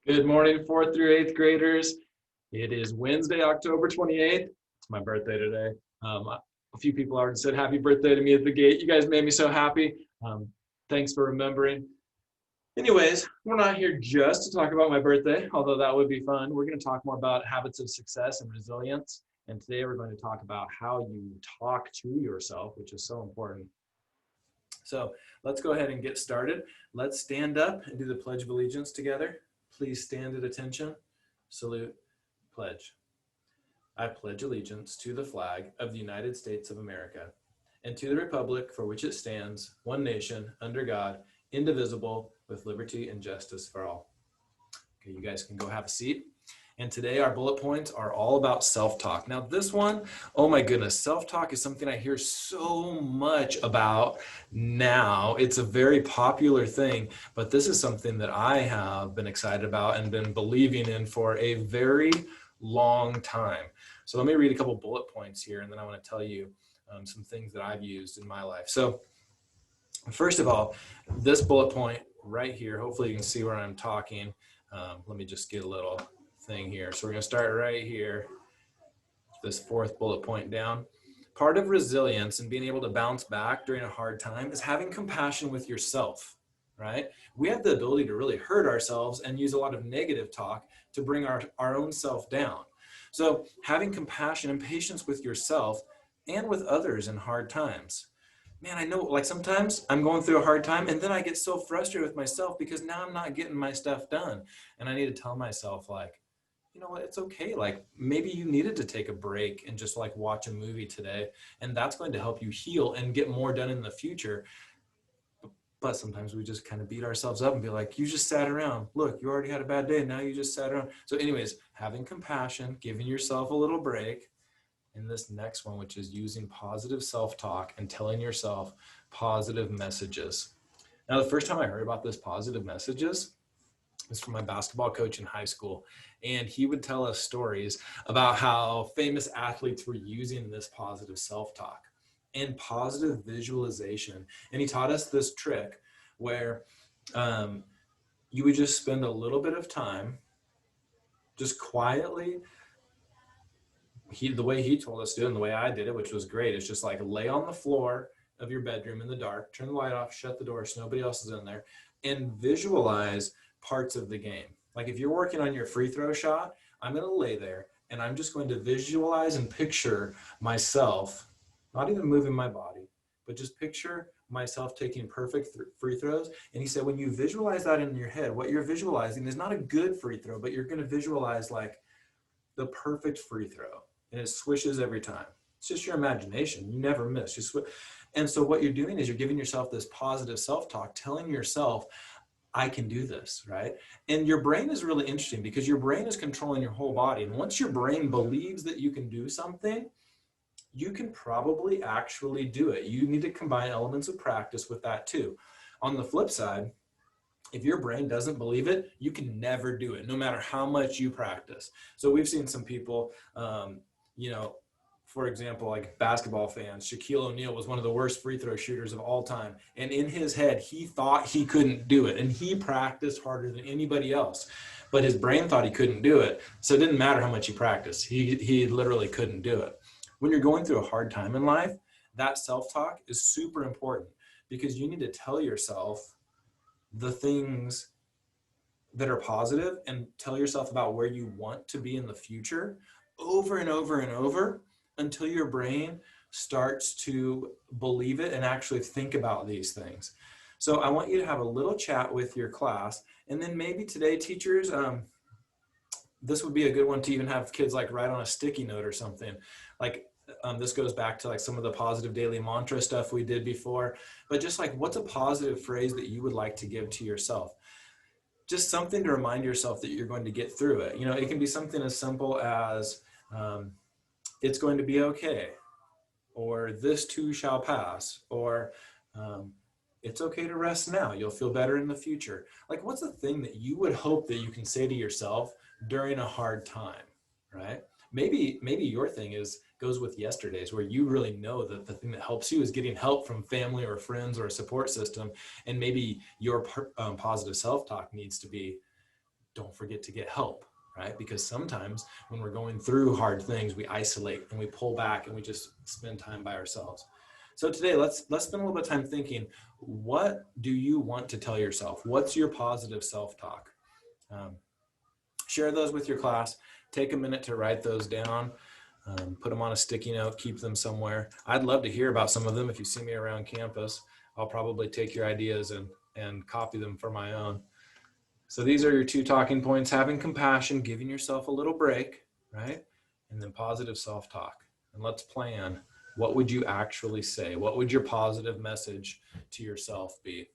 Good morning, 4th through 8th graders. It is Wednesday, October 28th. It's my birthday today. A few people already said happy birthday to me at the gate. You guys made me so happy. Thanks for remembering. Anyways, we're not here just to talk about my birthday, although that would be fun. We're going to talk more about habits of success and resilience. And today we're going to talk about how you talk to yourself, which is so important. So let's go ahead and get started. Let's stand up and do the Pledge of Allegiance together. Please stand at attention. Salute. Pledge. I pledge allegiance to the flag of the United States of America and to the republic for which it stands, one nation, under God, indivisible, with liberty and justice for all. Okay, you guys can go have a seat. And today our bullet points are all about self-talk. Now this one, oh my goodness, self-talk is something I hear so much about now. It's a very popular thing, but this is something that I have been excited about and been believing in for a very long time. So let me read a couple bullet points here, and then I want to tell you some things that I've used in my life. So first of all, this bullet point right here, hopefully you can see where I'm talking. Let me just get a little thing here. So we're going to start right here, this fourth bullet point down. Part of resilience and being able to bounce back during a hard time is having compassion with yourself, right? We have the ability to really hurt ourselves and use a lot of negative talk to bring our own self down. So having compassion and patience with yourself and with others in hard times. Man, I know, like sometimes I'm going through a hard time and then I get so frustrated with myself because now I'm not getting my stuff done. And I need to tell myself, like, you know what, it's okay. Like maybe you needed to take a break and just like watch a movie today, and that's going to help you heal and get more done in the future. But sometimes we just kind of beat ourselves up and be like, you just sat around. Look, you already had a bad day. Now you just sat around. So anyways, having compassion, giving yourself a little break. And this next one, which is using positive self-talk and telling yourself positive messages. Now, the first time I heard about this positive messages, was from my basketball coach in high school. And he would tell us stories about how famous athletes were using this positive self-talk and positive visualization. And he taught us this trick where you would just spend a little bit of time just quietly. The way he told us to do it and the way I did it, which was great, is just like lay on the floor of your bedroom in the dark, turn the light off, shut the door so nobody else is in there, and visualize parts of the game. Like if you're working on your free throw shot, I'm going to lay there and I'm just going to visualize and picture myself, not even moving my body, but just picture myself taking perfect free throws. And he said, when you visualize that in your head, what you're visualizing is not a good free throw, but you're going to visualize like the perfect free throw, and it swishes every time. It's just your imagination. You never miss. You swish. And so what you're doing is you're giving yourself this positive self-talk, telling yourself, I can do this, right? And your brain is really interesting because your brain is controlling your whole body. And once your brain believes that you can do something, you can probably actually do it. You need to combine elements of practice with that too. On the flip side, if your brain doesn't believe it, you can never do it, no matter how much you practice. So we've seen some people, for example, like basketball fans, Shaquille O'Neal was one of the worst free throw shooters of all time. And in his head, he thought he couldn't do it. And he practiced harder than anybody else. But his brain thought he couldn't do it. So it didn't matter how much he practiced. He literally couldn't do it. When you're going through a hard time in life, that self-talk is super important because you need to tell yourself the things that are positive and tell yourself about where you want to be in the future over and over and over until your brain starts to believe it and actually think about these things. So I want you to have a little chat with your class, and then maybe today, teachers, this would be a good one to even have kids like write on a sticky note or something. Like this goes back to like some of the positive daily mantra stuff we did before, but just like what's a positive phrase that you would like to give to yourself? Just something to remind yourself that you're going to get through it. You know, it can be something as simple as it's going to be okay, or this too shall pass, or it's okay to rest now. You'll feel better in the future. Like what's the thing that you would hope that you can say to yourself during a hard time, right? Maybe your thing goes with yesterday's, where you really know that the thing that helps you is getting help from family or friends or a support system. And maybe your positive self-talk needs to be, don't forget to get help, right? Because sometimes when we're going through hard things, we isolate and we pull back and we just spend time by ourselves. So today, let's spend a little bit of time thinking, what do you want to tell yourself? What's your positive self-talk? Share those with your class. Take a minute to write those down. Put them on a sticky note, keep them somewhere. I'd love to hear about some of them. If you see me around campus, I'll probably take your ideas and copy them for my own. So these are your 2 talking points: having compassion, giving yourself a little break, right? And then positive self-talk. And let's plan. What would you actually say? What would your positive message to yourself be?